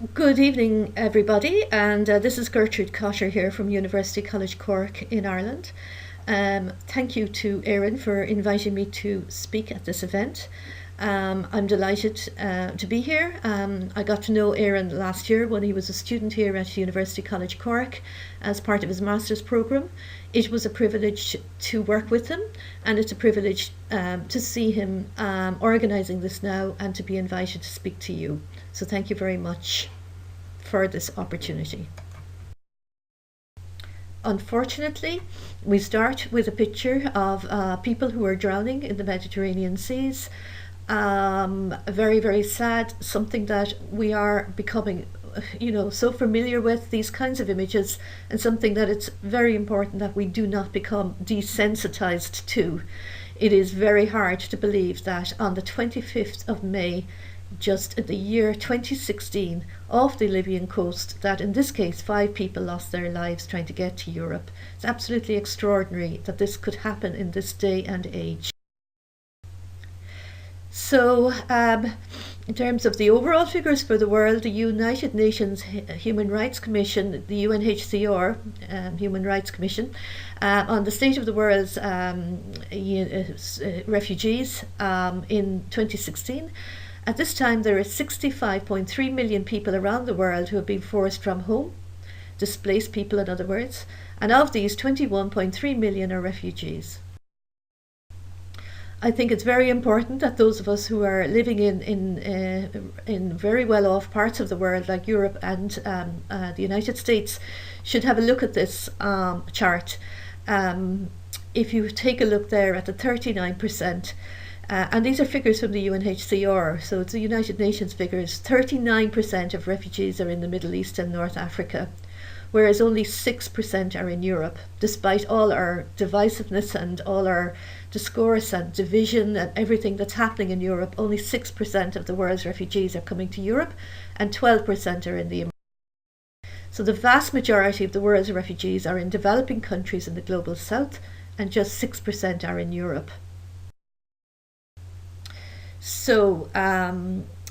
Good evening, everybody, and this is Gertrude Cotter here from University College Cork in Ireland. Thank you to Erin for inviting me to speak at this event. I'm delighted to be here. I got to know Erin last year when he was a student here at University College Cork as part of his master's programme. It was a privilege to work with him, and it's a privilege to see him organising this now and to be invited to speak to you. So thank you very much for this opportunity. Unfortunately, we start with a picture of people who are drowning in the Mediterranean seas. Very, very sad, something that we are becoming so familiar with, these kinds of images, and something that it's very important that we do not become desensitized to. It is very hard to believe that on the 25th of May, just in the year 2016, off the Libyan coast, that in this case 5 people lost their lives trying to get to Europe. It's absolutely extraordinary that this could happen in this day and age. So in terms of the overall figures for the world, the United Nations Human Rights Commission, the UNHCR Human Rights Commission, on the state of the world's refugees in 2016. At this time, there are 65.3 million people around the world who have been forced from home, displaced people in other words, and of these 21.3 million are refugees. I think it's very important that those of us who are living in very well-off parts of the world, like Europe and the United States, should have a look at this chart. If you take a look there at the 39%, and these are figures from the UNHCR, so it's the United Nations figures. 39% of refugees are in the Middle East and North Africa, whereas only 6% are in Europe. Despite all our divisiveness and all our discourse and division and everything that's happening in Europe, only 6% of the world's refugees are coming to Europe, and 12% are in the So the vast majority of the world's refugees are in developing countries in the global south, and just 6% are in Europe. So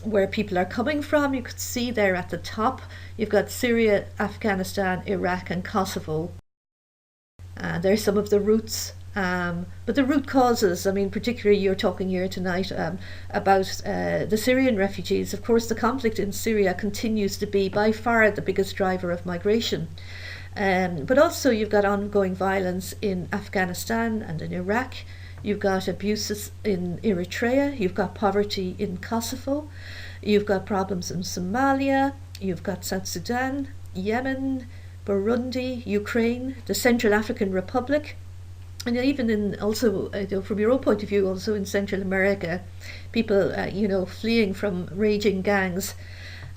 where people are coming from, you could see there at the top, you've got Syria, Afghanistan, Iraq and Kosovo. There's some of the roots, but the root causes, I mean, particularly you're talking here tonight about the Syrian refugees. Of course, the conflict in Syria continues to be by far the biggest driver of migration. But also you've got ongoing violence in Afghanistan and in Iraq. You've got abuses in Eritrea, you've got poverty in Kosovo, you've got problems in Somalia, you've got South Sudan, Yemen, Burundi, Ukraine, the Central African Republic, and even in also, from your own point of view, also in Central America, people, fleeing from raging gangs.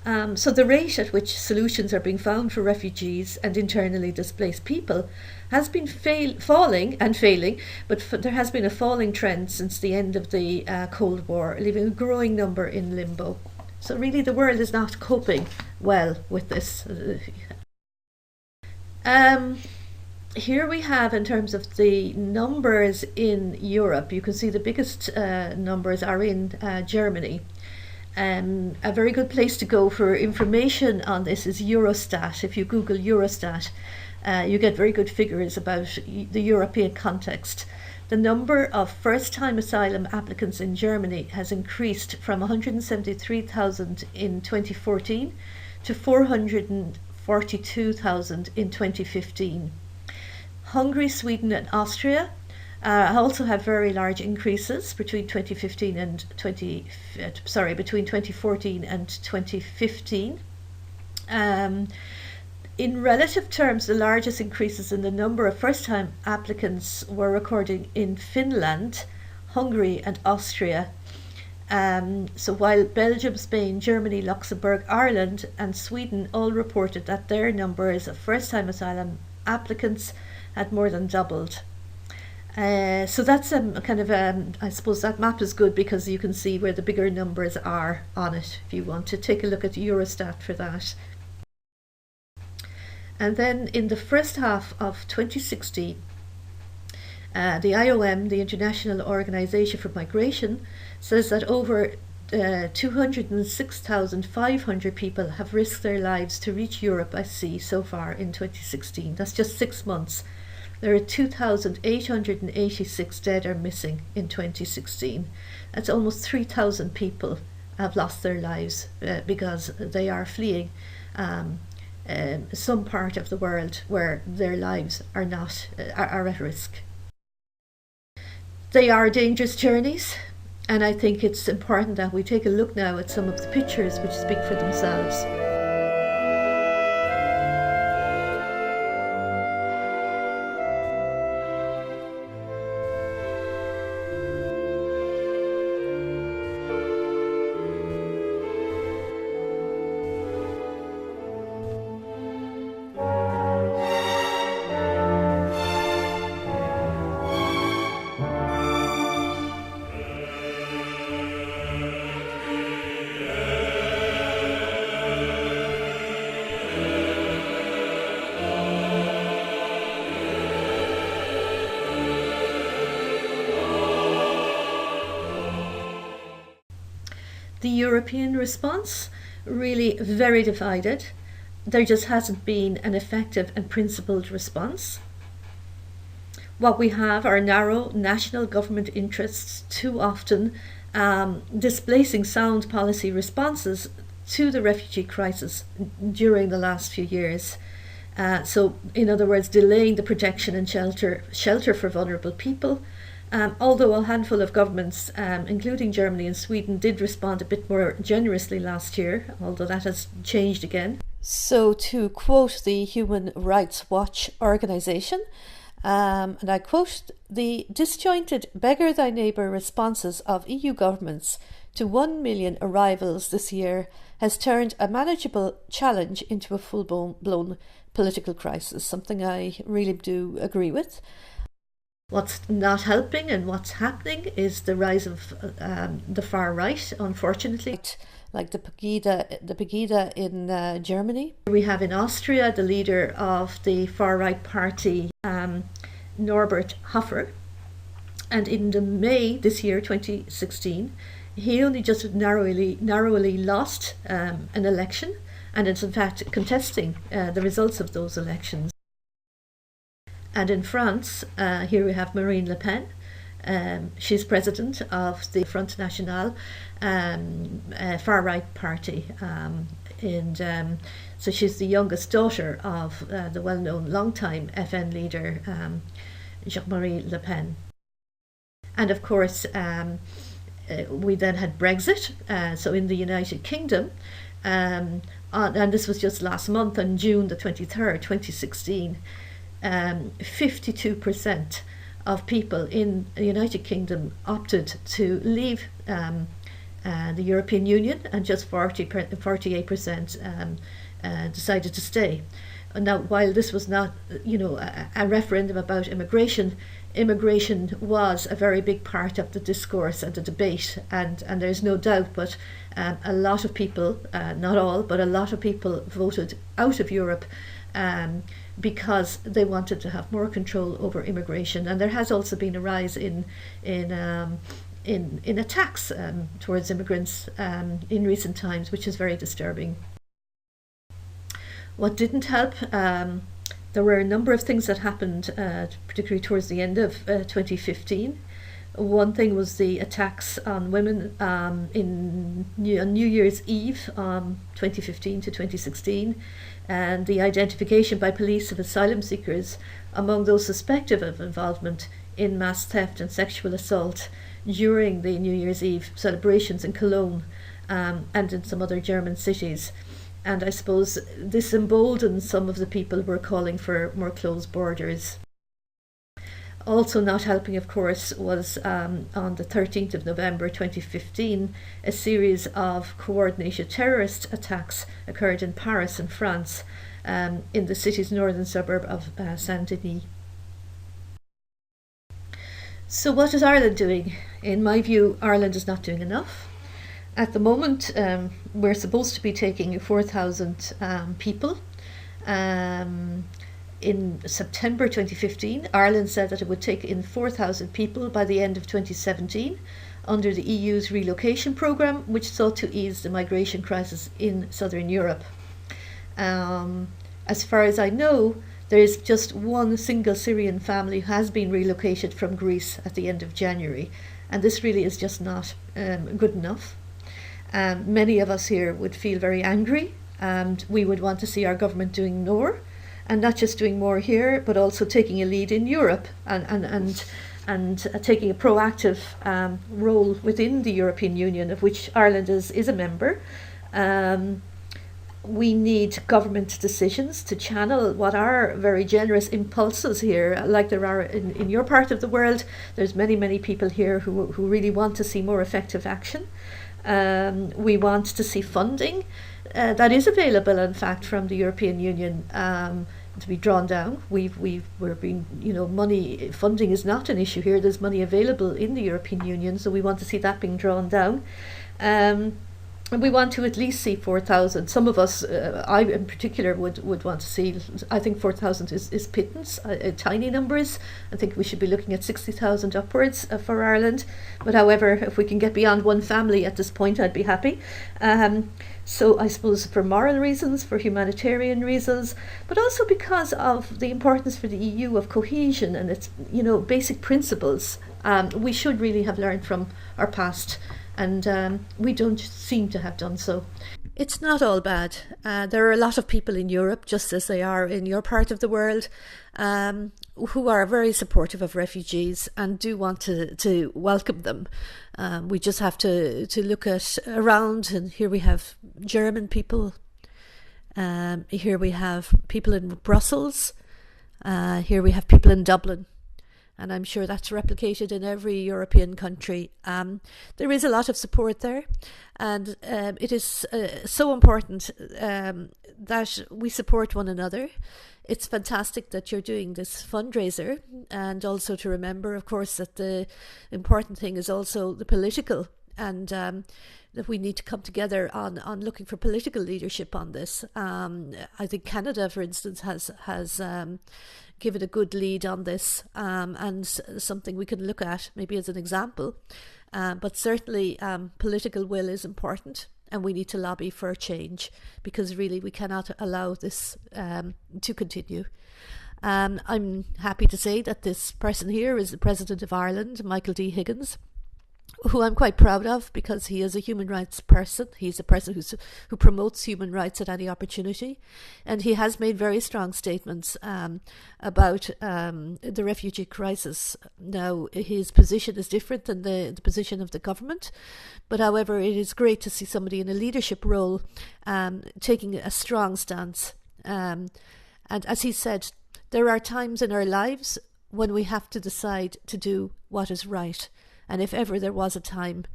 So the rate at which solutions are being found for refugees and internally displaced people has been falling and failing, but there has been a falling trend since the end of the Cold War, leaving a growing number in limbo. So really the world is not coping well with this. Here we have, in terms of the numbers in Europe, you can see the biggest numbers are in Germany. A very good place to go for information on this is Eurostat. If you Google Eurostat, you get very good figures about the European context. The number of first-time asylum applicants in Germany has increased from 173,000 in 2014 to 442,000 in 2015. Hungary, Sweden and Austria also have very large increases between 2014 and 2015. In relative terms, the largest increases in the number of first-time applicants were recorded in Finland, Hungary and Austria. So while Belgium, Spain, Germany, Luxembourg, Ireland and Sweden all reported that their numbers of first-time asylum applicants had more than doubled. So that's I suppose that map is good because you can see where the bigger numbers are on it if you want to take a look at Eurostat for that. And then in the first half of 2016, the IOM, the International Organization for Migration, says that over 206,500 people have risked their lives to reach Europe by sea so far in 2016. That's just 6 months. There are 2,886 dead or missing in 2016. That's almost 3,000 people have lost their lives because they are fleeing some part of the world where their lives are not are at risk. They are dangerous journeys, and I think it's important that we take a look now at some of the pictures which speak for themselves. The European response, really very divided. There just hasn't been an effective and principled response. What we have are narrow national government interests, too often displacing sound policy responses to the refugee crisis during the last few years. So, in other words, delaying the protection and shelter for vulnerable people. Although a handful of governments, including Germany and Sweden, did respond a bit more generously last year, although that has changed again. So, to quote the Human Rights Watch organisation, and I quote, "The disjointed beggar thy neighbour responses of EU governments to 1 million arrivals this year has turned a manageable challenge into a full-blown political crisis," something I really do agree with. What's not helping and what's happening is the rise of the far right, unfortunately, like the Pegida in Germany. We have in Austria the leader of the far right party, Norbert Hofer, and in the May this year, 2016, he only just narrowly lost an election, and is in fact contesting the results of those elections. And in France, here we have Marine Le Pen. She's president of the Front National, far-right party. So she's the youngest daughter of the well-known long-time FN leader, Jean-Marie Le Pen. And of course, we then had Brexit. So in the United Kingdom, and this was just last month, on June the 23rd, 2016, 52% of people in the United Kingdom opted to leave the European Union, and just 48% decided to stay. Now, while this was not, a referendum about immigration was a very big part of the discourse and the debate, and there's no doubt, but a lot of people, not all, but a lot of people voted out of Europe because they wanted to have more control over immigration. And there has also been a rise in attacks towards immigrants in recent times, which is very disturbing. What didn't help, there were a number of things that happened, particularly towards the end of 2015. One thing was the attacks on women on New Year's Eve, 2015 to 2016, and the identification by police of asylum seekers among those suspected of involvement in mass theft and sexual assault during the New Year's Eve celebrations in Cologne and in some other German cities. And I suppose this emboldened some of the people who were calling for more closed borders. Also not helping, of course, was on the 13th of November 2015, a series of coordinated terrorist attacks occurred in Paris and France, in the city's northern suburb of Saint-Denis. So what is Ireland doing? In my view, Ireland is not doing enough. At the moment, we're supposed to be taking 4,000 people. In September 2015, Ireland said that it would take in 4,000 people by the end of 2017. under the EU's relocation programme, which sought to ease the migration crisis in southern Europe. As far as I know, there is just one single Syrian family who has been relocated from Greece at the end of January, and this really is just not good enough. Many of us here would feel very angry, and we would want to see our government doing more, and not just doing more here, but also taking a lead in Europe and taking a proactive role within the European Union, of which Ireland is a member. We need government decisions to channel what are very generous impulses here, like there are in your part of the world. There's many people here who really want to see more effective action. We want to see funding that is available, in fact, from the European Union to be drawn down. We're being, money funding is not an issue here. There's money available in the European Union, so we want to see that being drawn down. And we want to at least see 4,000. Some of us, I in particular, would want to see, I think 4,000 is pittance, tiny numbers. I think we should be looking at 60,000 upwards for Ireland. But however, if we can get beyond one family at this point, I'd be happy. So I suppose for moral reasons, for humanitarian reasons, but also because of the importance for the EU of cohesion and its, basic principles. We should really have learned from our past, and we don't seem to have done so. It's not all bad. There are a lot of people in Europe, just as they are in your part of the world, who are very supportive of refugees and do want to welcome them. We just have to look at around, and here we have German people, here we have people in Brussels, here we have people in Dublin. And I'm sure that's replicated in every European country. There is a lot of support there, and it is so important that we support one another. It's fantastic that you're doing this fundraiser, and also to remember, of course, that the important thing is also the political, and that we need to come together on looking for political leadership on this. I think Canada, for instance, has given a good lead on this, and something we can look at maybe as an example. But certainly political will is important, and we need to lobby for change, because really we cannot allow this to continue. I'm happy to say that this person here is the President of Ireland, Michael D. Higgins, who I'm quite proud of, because he is a human rights person. He's a person who promotes human rights at any opportunity, and he has made very strong statements about the refugee crisis. Now, his position is different than the position of the government, but however, it is great to see somebody in a leadership role taking a strong stance. And as he said, there are times in our lives when we have to decide to do what is right. And if ever there was a time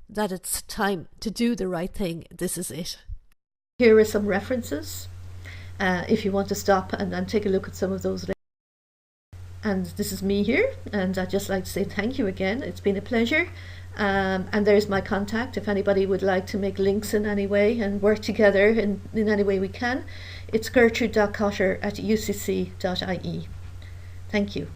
that it's time to do the right thing, this is it. Here are some references, if you want to stop and take a look at some of those. And this is me here, and I'd just like to say thank you again. It's been a pleasure. And there's my contact if anybody would like to make links in any way and work together in any way we can. It's gertrude.cotter@ucc.ie. Thank you.